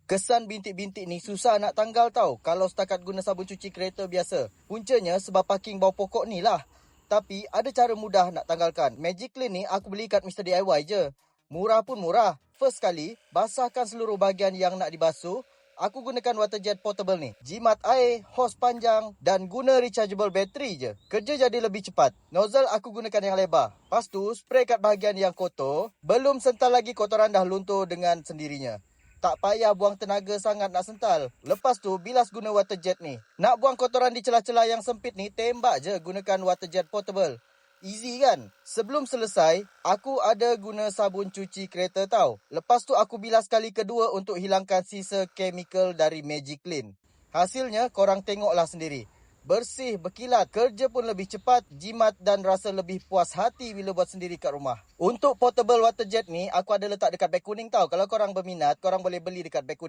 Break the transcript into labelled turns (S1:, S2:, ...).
S1: Kesan bintik-bintik ni susah nak tanggal tau kalau setakat guna sabun cuci kereta biasa. Puncanya sebab parking bawah pokok ni lah. Tapi ada cara mudah nak tanggalkan. Magic Clean ni aku beli kat Mr. DIY je. Murah pun murah. First kali, basahkan seluruh bahagian yang nak dibasuh. Aku gunakan water jet portable ni. Jimat air, hos panjang dan guna rechargeable battery je. Kerja jadi lebih cepat. Nozzle aku gunakan yang lebar. Lepas tu, spray kat bahagian yang kotor. Belum sental lagi, kotoran dah luntur dengan sendirinya. Tak payah buang tenaga sangat nak sental. Lepas tu, bilas guna water jet ni. Nak buang kotoran di celah-celah yang sempit ni, tembak je gunakan water jet portable. Easy kan? Sebelum selesai, aku ada guna sabun cuci kereta tau. Lepas tu aku bilas kali kedua untuk hilangkan sisa chemical dari Magic Clean. Hasilnya, korang tengoklah sendiri. Bersih, berkilat, kerja pun lebih cepat, jimat dan rasa lebih puas hati bila buat sendiri kat rumah. Untuk portable water jet ni, aku ada letak dekat beg kuning tau. Kalau korang berminat, korang boleh beli dekat beg kuning.